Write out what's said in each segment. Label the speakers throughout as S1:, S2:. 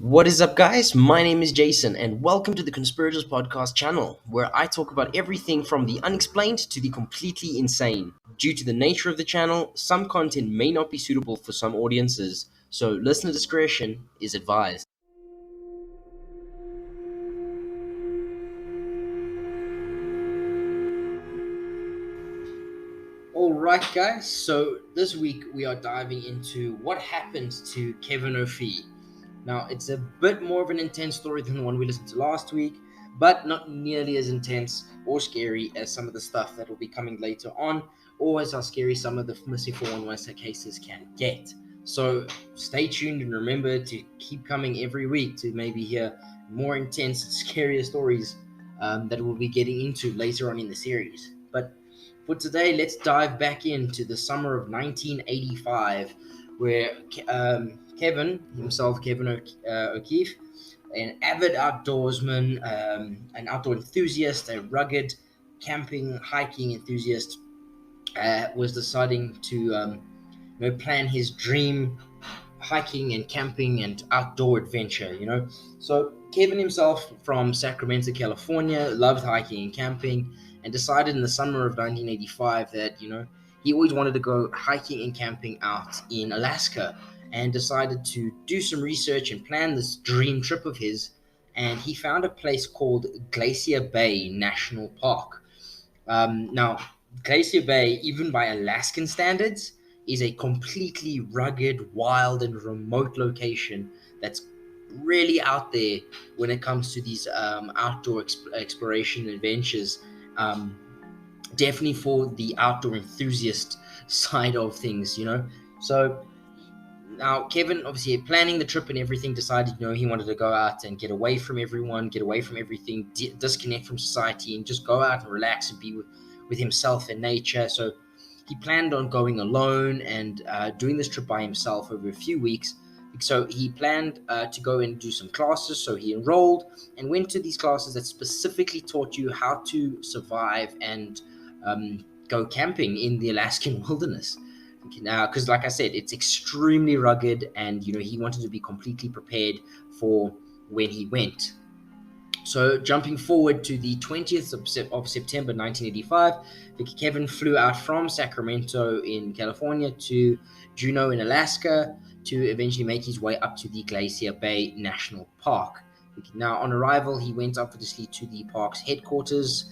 S1: What is up, guys? My name is Jason, and welcome to the Conspirators Podcast channel, where I talk about everything from the unexplained to the completely insane. Due to the nature of the channel, some content may not be suitable for some audiences, so listener discretion is advised. Alright, guys, so this week we are diving into what happened to Kevin O'Fee. Now, it's a bit more of an intense story than the one we listened to last week, but not nearly as intense or scary as some of the stuff that will be coming later on, or as how scary some of the missing 411 cases can get. So stay tuned and remember to keep coming every week to maybe hear more intense and scarier stories that we'll be getting into later on in the series. But for today, let's dive back into the summer of 1985, where Kevin O'Keefe, an avid outdoorsman, an outdoor enthusiast, a rugged camping, hiking enthusiast, was deciding to plan his dream hiking and camping and outdoor adventure. So Kevin himself, from Sacramento, California, loved hiking and camping, and decided in the summer of 1985 that he always wanted to go hiking and camping out in Alaska, and decided to do some research and plan this dream trip of his. And he found a place called Glacier Bay National Park. Now, Glacier Bay, even by Alaskan standards, is a completely rugged, wild, and remote location that's really out there when it comes to these outdoor exploration adventures. Definitely for the outdoor enthusiast side of things. So now Kevin, obviously planning the trip and everything, decided he wanted to go out and get away from everyone, get away from everything, disconnect from society, and just go out and relax and be with himself and nature. So he planned on going alone and doing this trip by himself over a few weeks. So he planned to go and do some classes. So he enrolled and went to these classes that specifically taught you how to survive and go camping in the Alaskan wilderness. Now, because like I said, it's extremely rugged, and he wanted to be completely prepared for when he went. So jumping forward to the 20th of September 1985, Kevin flew out from Sacramento in California to Juneau in Alaska to eventually make his way up to the Glacier Bay National Park. Now, on arrival, he went obviously to the park's headquarters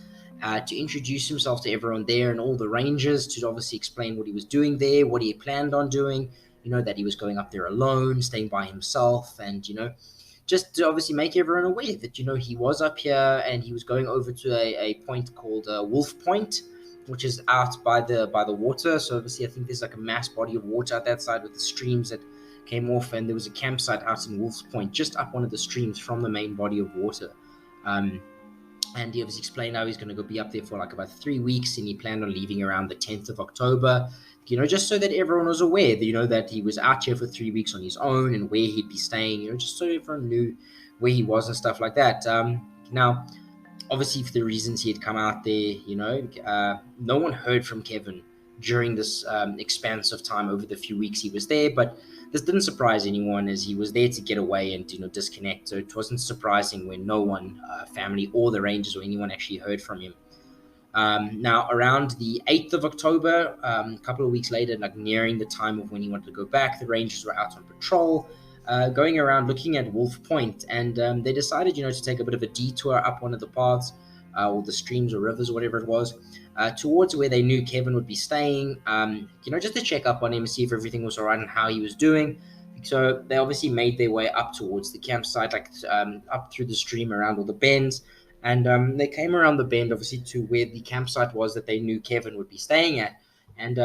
S1: to introduce himself to everyone there and all the rangers, to obviously explain what he was doing there, what he planned on doing, that he was going up there alone, staying by himself, and, just to obviously make everyone aware that, he was up here and he was going over to a point called Wolf Point, which is out by the water. So obviously I think there's like a mass body of water out that side with the streams that came off, and there was a campsite out in Wolf Point, just up one of the streams from the main body of water. And he obviously explained how he's going to go be up there for like about 3 weeks, and he planned on leaving around the 10th of October, just so that everyone was aware that, that he was out here for 3 weeks on his own and where he'd be staying, just so everyone knew where he was and stuff like that. Now, obviously, for the reasons he had come out there, no one heard from Kevin during this expanse of time over the few weeks he was there, but this didn't surprise anyone, as he was there to get away and disconnect. So it wasn't surprising when no one, family or the Rangers or anyone, actually heard from him. Now, around the 8th of October, a couple of weeks later, like nearing the time of when he wanted to go back, the Rangers were out on patrol, going around looking at Wolf Point, and they decided, to take a bit of a detour up one of the paths, or the streams or rivers, or whatever it was, towards where they knew Kevin would be staying, just to check up on him, see if everything was all right and how he was doing. So they obviously made their way up towards the campsite, like up through the stream, around all the bends, and they came around the bend, obviously, to where the campsite was that they knew Kevin would be staying at. And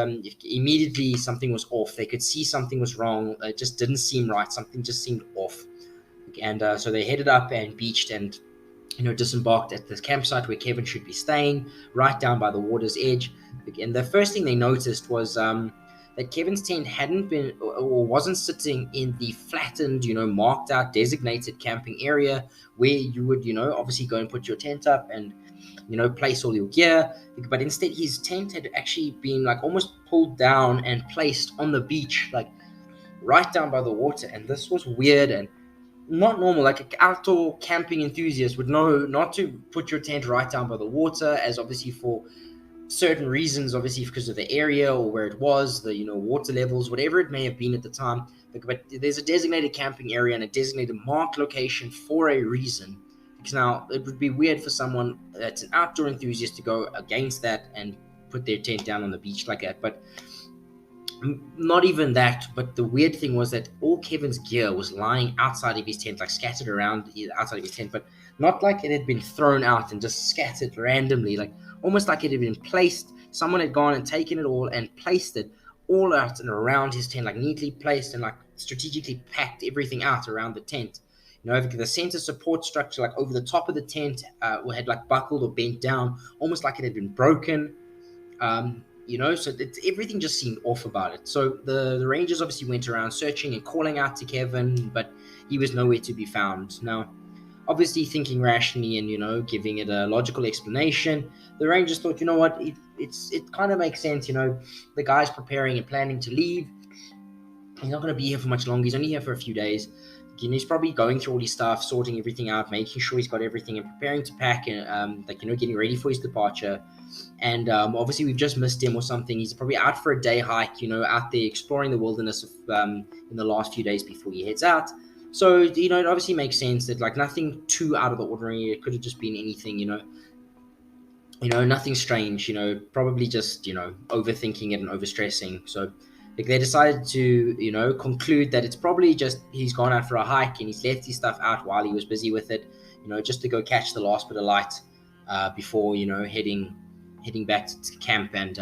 S1: immediately something was off. They could see something was wrong. It just didn't seem right. Something just seemed off. And so they headed up and beached and disembarked at the campsite where Kevin should be staying, right down by the water's edge. And the first thing they noticed was that Kevin's tent hadn't been or wasn't sitting in the flattened, marked out, designated camping area where you would, obviously go and put your tent up and, place all your gear. But instead, his tent had actually been like almost pulled down and placed on the beach, like right down by the water. And this was weird and not normal. Like an outdoor camping enthusiast would know not to put your tent right down by the water, as obviously for certain reasons, obviously because of the area or where it was, the water levels, whatever it may have been at the time. But there's a designated camping area and a designated marked location for a reason. Because now it would be weird for someone that's an outdoor enthusiast to go against that and put their tent down on the beach like that. But not even that, but the weird thing was that all Kevin's gear was lying outside of his tent, like scattered around outside of his tent, but not like it had been thrown out and just scattered randomly, like almost like it had been placed. Someone had gone and taken it all and placed it all out and around his tent, like neatly placed and like strategically packed everything out around the tent. The center support structure, like over the top of the tent, had like buckled or bent down, almost like it had been broken. So everything just seemed off about it. So the Rangers obviously went around searching and calling out to Kevin, but he was nowhere to be found. Now, obviously thinking rationally and giving it a logical explanation, the Rangers thought, you know what, it kind of makes sense. The guy's preparing and planning to leave. He's not going to be here for much longer. He's only here for a few days. He's probably going through all his stuff, sorting everything out, making sure he's got everything, and preparing to pack, and getting ready for his departure. And obviously we've just missed him or something. He's probably out for a day hike, out there exploring the wilderness in the last few days before he heads out. So it obviously makes sense that like nothing too out of the ordinary. It could have just been anything, nothing strange. Probably just overthinking it and overstressing. So they decided to conclude that it's probably just he's gone out for a hike and he's left his stuff out while he was busy with it, just to go catch the last bit of light before heading back to camp and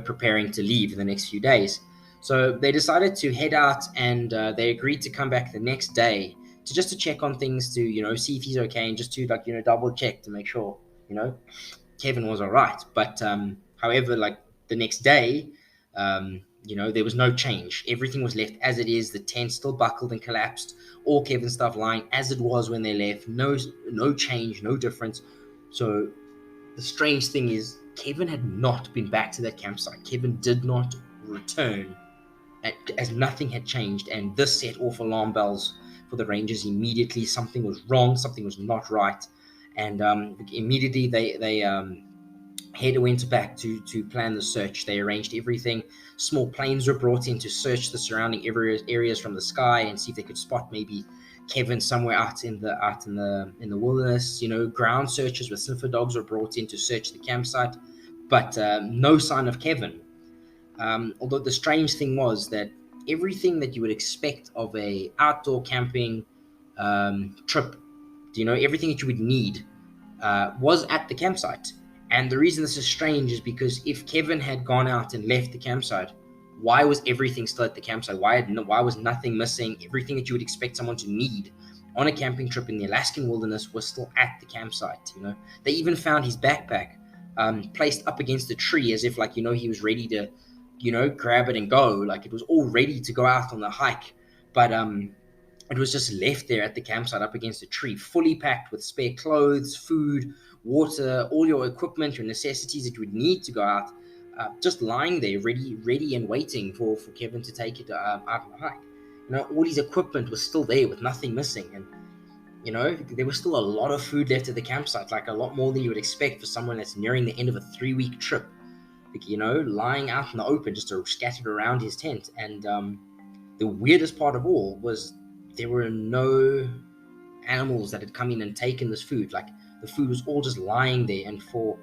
S1: preparing to leave in the next few days. So they decided to head out, and they agreed to come back the next day to check on things, to see if he's okay, and just to double check to make sure Kevin was all right. But however, like the next day, there was no change. Everything was left as it is. The tent still buckled and collapsed. All Kevin's stuff lying as it was when they left. No change, no difference. So the strange thing is, Kevin had not been back to that campsite. Kevin did not return as nothing had changed, and this set off alarm bells for the Rangers immediately. Something was wrong, something was not right, and immediately they went back to plan the search. They arranged everything. Small planes were brought in to search the surrounding areas from the sky and see if they could spot maybe Kevin somewhere out in the wilderness. Ground searchers with sniffer dogs were brought in to search the campsite, but no sign of Kevin. Although the strange thing was that everything that you would expect of a outdoor camping trip, everything that you would need was at the campsite. And the reason this is strange is because if Kevin had gone out and left the campsite, why was everything still at the campsite? Why was nothing missing? Everything that you would expect someone to need on a camping trip in the Alaskan wilderness was still at the campsite. They even found his backpack placed up against a tree as if he was ready to grab it and go. Like it was all ready to go out on the hike, but it was just left there at the campsite up against a tree, fully packed with spare clothes, food, water, all your equipment, your necessities that you would need to go out, just lying there, ready and waiting for Kevin to take it out on the hike. All his equipment was still there with nothing missing, and there was still a lot of food left at the campsite, like a lot more than you would expect for someone that's nearing the end of a 3-week trip. Lying out in the open, just scattered around his tent. And the weirdest part of all was there were no animals that had come in and taken this food. Like the food was all just lying there, and for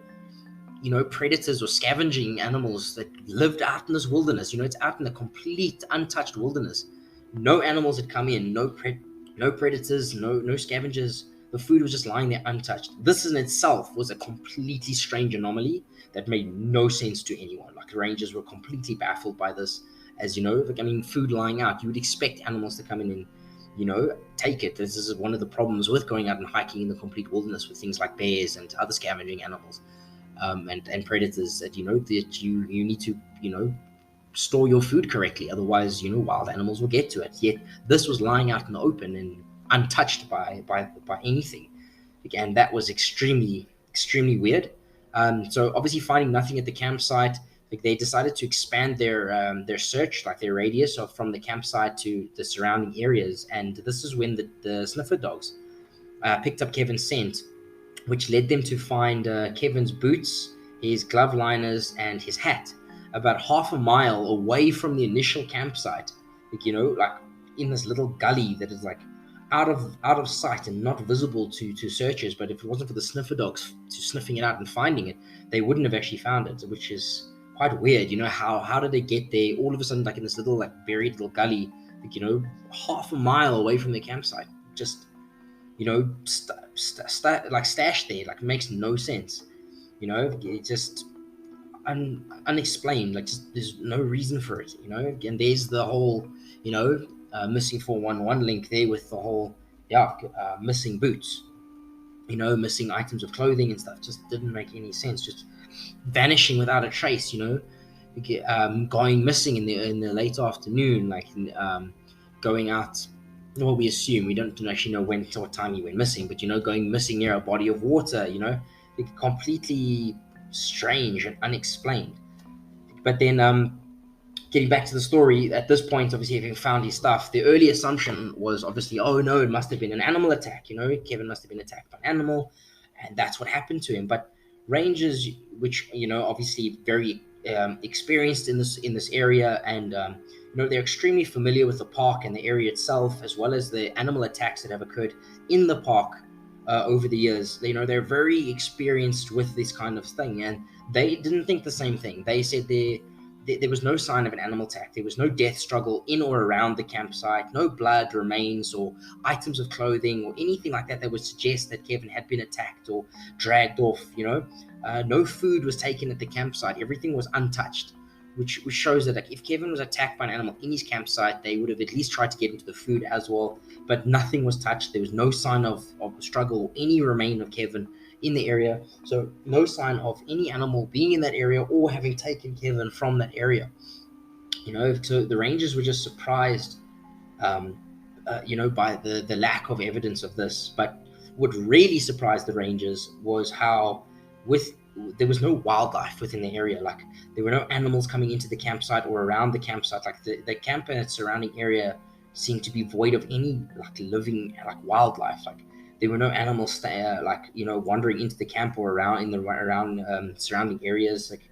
S1: predators or scavenging animals that lived out in this wilderness, it's out in the complete untouched wilderness. No animals had come in, no predators, no scavengers. The food was just lying there untouched. This in itself was a completely strange anomaly that made no sense to anyone. Like the Rangers were completely baffled by this. As food lying out, you would expect animals to come in and take it. This is one of the problems with going out and hiking in the complete wilderness with things like bears and other scavenging animals, and predators, that that you need to store your food correctly, otherwise wild animals will get to it. Yet this was lying out in the open and untouched by anything. And that was extremely weird. So obviously finding nothing at the campsite, Like they decided to expand their search, like their radius of from the campsite to the surrounding areas, and this is when the sniffer dogs picked up Kevin's scent, which led them to find Kevin's boots, his glove liners, and his hat about half a mile away from the initial campsite. Like, like in this little gully that is like out of sight and not visible to searchers. But if it wasn't for the sniffer dogs to sniffing it out and finding it, they wouldn't have actually found it, which is quite weird. How did they get there all of a sudden, like in this little like buried little gully, like, half a mile away from the campsite? Just like stashed there, like makes no sense. It just unexplained. Like just there's no reason for it. And there's the whole missing 411 link there with the whole missing boots. Missing items of clothing and stuff just didn't make any sense. Just vanishing without a trace. Going missing in the late afternoon, like going out. Well, we assume we don't actually know when what time he went missing, but going missing near a body of water, completely strange and unexplained. But then, getting back to the story, at this point, obviously having found his stuff, the early assumption was obviously, oh no, it must have been an animal attack. Kevin must have been attacked by an animal, and that's what happened to him. But rangers, which obviously very experienced in this area, and they're extremely familiar with the park and the area itself, as well as the animal attacks that have occurred in the park over the years. They're very experienced with this kind of thing, and they didn't think the same thing. They said there was no sign of an animal attack. There was no death struggle in or around the campsite, no blood remains or items of clothing or anything like that would suggest that Kevin had been attacked or dragged off. No food was taken at the campsite. Everything was untouched, which shows that, like, if Kevin was attacked by an animal in his campsite, they would have at least tried to get into the food as well. But nothing was touched. There was no sign of struggle or any remain of Kevin in the area. So no sign of any animal being in that area or having taken Kevin from that area. So the Rangers were just surprised, by the lack of evidence of this. But what really surprised the Rangers was how there was no wildlife within the area. Like, there were no animals coming into the campsite or around the campsite. Like the camp and its surrounding area seemed to be void of any like living like wildlife. Like, there were no animals wandering into the camp or around surrounding areas. Like,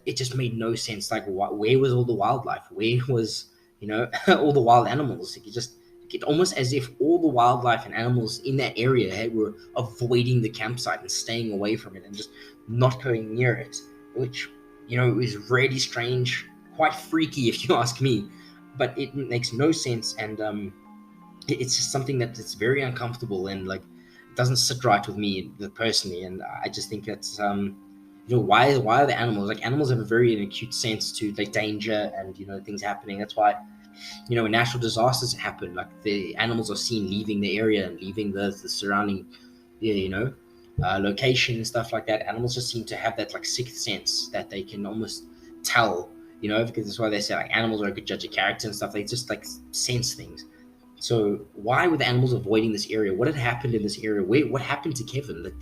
S1: it just made no sense. Like, where was all the wildlife? Where was all the wild animals? Like, it almost as if all the wildlife and animals in that area were avoiding the campsite and staying away from it and just not going near it, which is really strange, quite freaky if you ask me. But it makes no sense, and it's just something that's very uncomfortable and like doesn't sit right with me personally. And I just think that's why are the animals, like, animals have a very acute sense to like danger and things happening. That's why when natural disasters happen, like, the animals are seen leaving the area and leaving the surrounding location and stuff like that. Animals just seem to have that like sixth sense that they can almost tell, because that's why they say like animals are a good judge of character and stuff. They just like sense things. So why were the animals avoiding this area? What had happened in this area? What happened to Kevin? That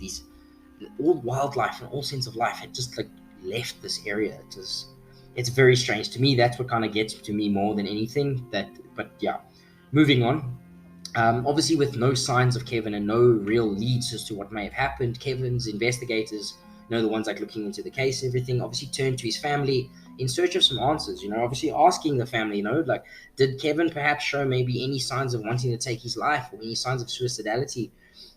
S1: all wildlife and all sense of life had just like left this area. It's very strange to me. That's what kind of gets to me more than anything. But yeah, moving on. Obviously, with no signs of Kevin and no real leads as to what may have happened, Kevin's investigators, the ones like looking into the case and everything, obviously turned to his family in search of some answers. Obviously asking the family, like, did Kevin perhaps show maybe any signs of wanting to take his life or any signs of suicidality?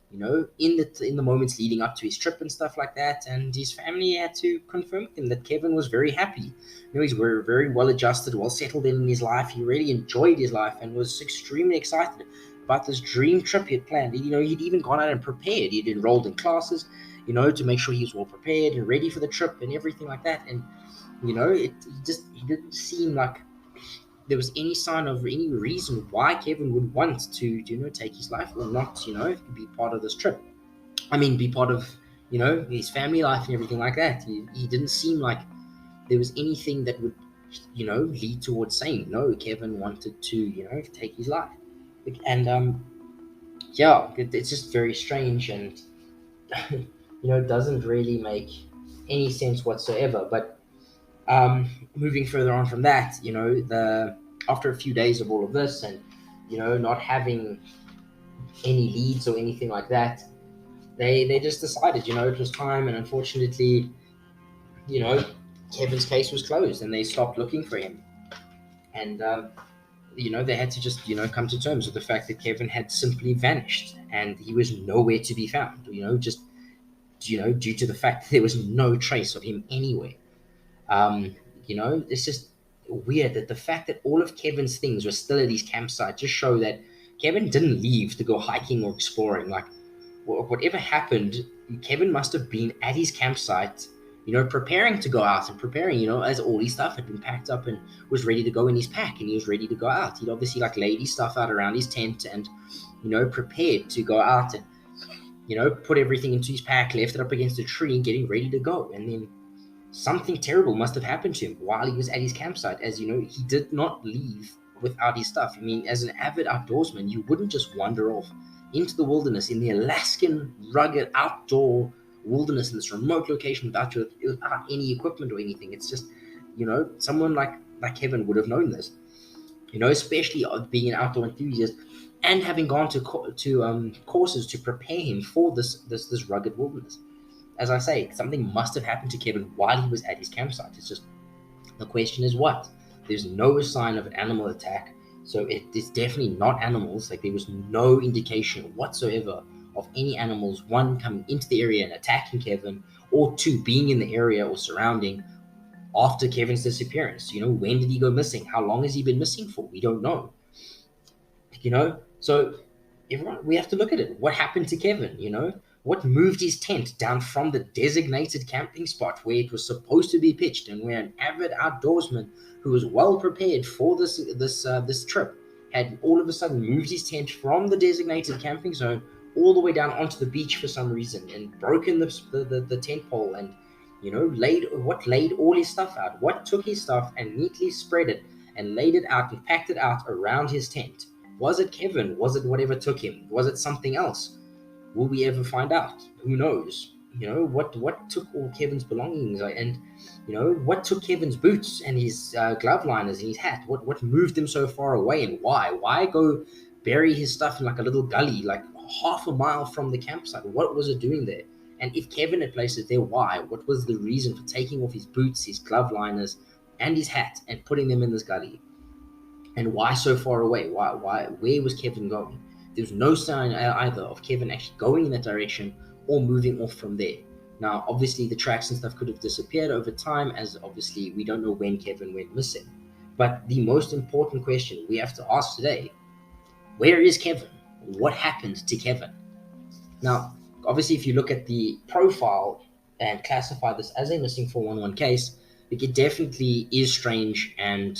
S1: In the moments leading up to his trip and stuff like that. And his family had to confirm with him that Kevin was very happy. He's very well adjusted, well settled in his life. He really enjoyed his life and was extremely excited about this dream trip he had planned. He'd even gone out and prepared. He'd enrolled in classes, to make sure he was well prepared and ready for the trip and everything like that. And he didn't seem like there was any sign of any reason why Kevin would want to, take his life or not, be part of this trip. I mean, be part of, his family life and everything like that. He didn't seem like there was anything that would, lead towards saying, no, Kevin wanted to, take his life. And, it's just very strange and, doesn't really make any sense whatsoever. But Moving further on from that, the after a few days of all of this, and not having any leads or anything like that, they just decided, it was time, and unfortunately, you know, Kevin's case was closed, and they stopped looking for him, and they had to just come to terms with the fact that Kevin had simply vanished, and he was nowhere to be found. Just due to the fact that there was no trace of him anywhere. Um, it's just weird that the fact that all of Kevin's things were still at his campsite just show that Kevin didn't leave to go hiking or exploring. Like, whatever happened, Kevin must have been at his campsite, preparing to go out and preparing, as all his stuff had been packed up and was ready to go in his pack, and he was ready to go out. He'd obviously like laid his stuff out around his tent and, prepared to go out and, put everything into his pack, left it up against a tree and getting ready to go. And then something terrible must have happened to him while he was at his campsite, as he did not leave without his stuff. I mean, as an avid outdoorsman, you wouldn't just wander off into the wilderness, in the Alaskan rugged outdoor wilderness, in this remote location without any equipment or anything. It's just, someone like Kevin would have known this, especially being an outdoor enthusiast and having gone to courses to prepare him for this rugged wilderness. As I say, something must have happened to Kevin while he was at his campsite. It's just, the question is what? There's no sign of an animal attack, so it's definitely not animals. Like, there was no indication whatsoever of any animals, one, coming into the area and attacking Kevin, or two, being in the area or surrounding after Kevin's disappearance. When did he go missing? How long has he been missing for? We don't know. So everyone, we have to look at it. What happened to Kevin? What moved his tent down from the designated camping spot where it was supposed to be pitched, and where an avid outdoorsman who was well prepared for this trip had all of a sudden moved his tent from the designated camping zone all the way down onto the beach for some reason, and broken the tent pole, and laid all his stuff out? What took his stuff and neatly spread it and laid it out and packed it out around his tent? Was it Kevin? Was it whatever took him? Was it something else? Will we ever find out? Who knows? What took all Kevin's belongings, and what took Kevin's boots and his glove liners and his hat? What moved him so far away, and why? Why go bury his stuff in like a little gully, like half a mile from the campsite? What was it doing there? And if Kevin had placed it there, why? What was the reason for taking off his boots, his glove liners, and his hat and putting them in this gully? And why so far away? Why? Where was Kevin going? There's no sign either of Kevin actually going in that direction or moving off from there. Now, obviously, the tracks and stuff could have disappeared over time, as obviously we don't know when Kevin went missing. But the most important question we have to ask today: where is Kevin? What happened to Kevin? Now, obviously, if you look at the profile and classify this as a missing 411 case, it definitely is strange and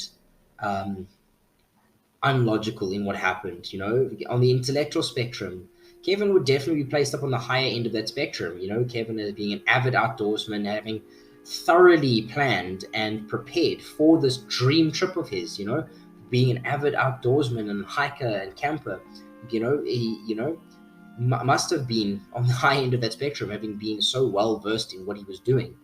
S1: unlogical in what happened. On the intellectual spectrum, Kevin would definitely be placed up on the higher end of that spectrum. Kevin, as being an avid outdoorsman, having thoroughly planned and prepared for this dream trip of his, being an avid outdoorsman and hiker and camper, he must have been on the high end of that spectrum, having been so well versed in what he was doing.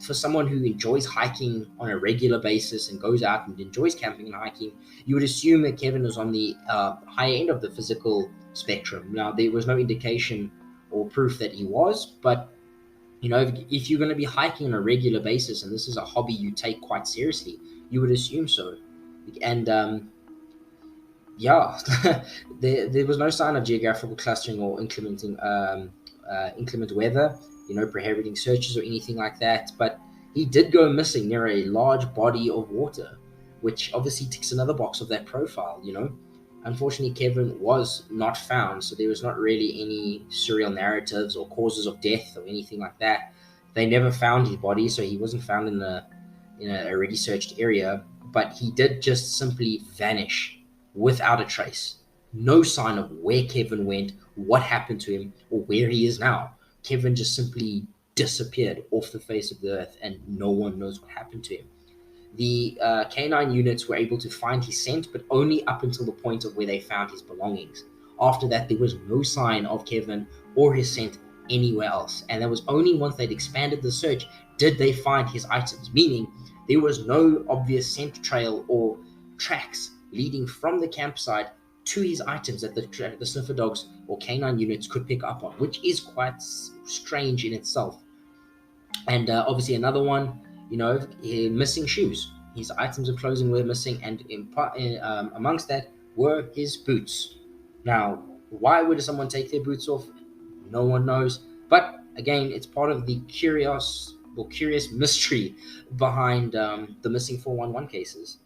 S1: For someone who enjoys hiking on a regular basis and goes out and enjoys camping and hiking, you would assume that Kevin is on the high end of the physical spectrum. Now, there was no indication or proof that he was, but if you're going to be hiking on a regular basis and this is a hobby you take quite seriously, you would assume so. And yeah, there was no sign of geographical clustering or inclement weather, prohibiting searches or anything like that. But he did go missing near a large body of water, which obviously ticks another box of that profile. Unfortunately, Kevin was not found, so there was not really any serial narratives or causes of death or anything like that. They never found his body, so he wasn't found in a already searched area. But he did just simply vanish without a trace. No sign of where Kevin went, what happened to him, or where he is now. Kevin just simply disappeared off the face of the earth, and no one knows what happened to him. The canine units were able to find his scent, but only up until the point of where they found his belongings. After that, there was no sign of Kevin or his scent anywhere else. And that was only once they'd expanded the search did they find his items, meaning there was no obvious scent trail or tracks leading from the campsite to his items that the sniffer dogs or canine units could pick up on, which is quite strange in itself. And obviously, another one, missing shoes. His items of clothing were missing, and amongst that were his boots. Now, why would someone take their boots off? No one knows. But again, it's part of the curious mystery behind the missing 411 cases.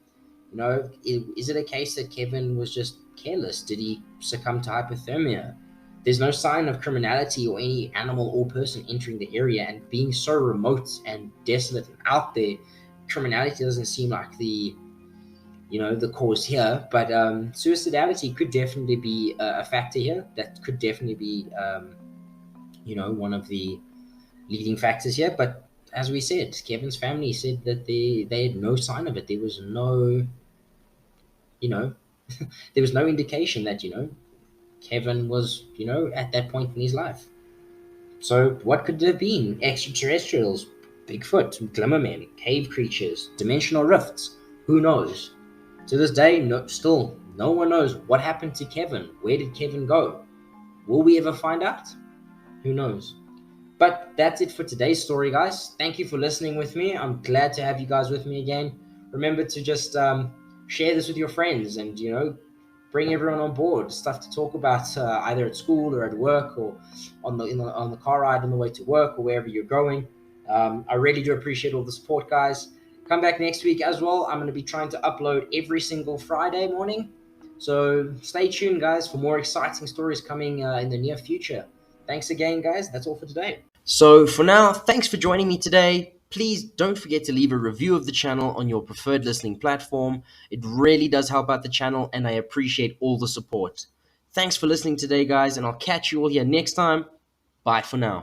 S1: Is it a case that Kevin was just careless? Did he succumb to hypothermia? There's no sign of criminality or any animal or person entering the area, and being so remote and desolate and out there, criminality doesn't seem like the cause here. But suicidality could definitely be a factor here. That could definitely be one of the leading factors here. But as we said, Kevin's family said that they had no sign of it. There was no you know there was no indication that Kevin was at that point in his life. So what could there have been? Extraterrestrials, Bigfoot, Glimmermen, cave creatures, dimensional rifts? Who knows? To this day, still no one knows what happened to Kevin. Where did Kevin go? Will we ever find out? Who knows? But that's it for today's story, guys. Thank you for listening with me. I'm glad to have you guys with me again. Remember to just share this with your friends, and bring everyone on board. Stuff to talk about either at school or at work, or on the car ride on the way to work, or wherever you're going. I really do appreciate all the support, guys. Come back next week as well. I'm going to be trying to upload every single Friday morning. So stay tuned, guys, for more exciting stories coming in the near future. Thanks again, guys. That's all for today. So for now, thanks for joining me today. Please don't forget to leave a review of the channel on your preferred listening platform. It really does help out the channel, and I appreciate all the support. Thanks for listening today, guys, and I'll catch you all here next time. Bye for now.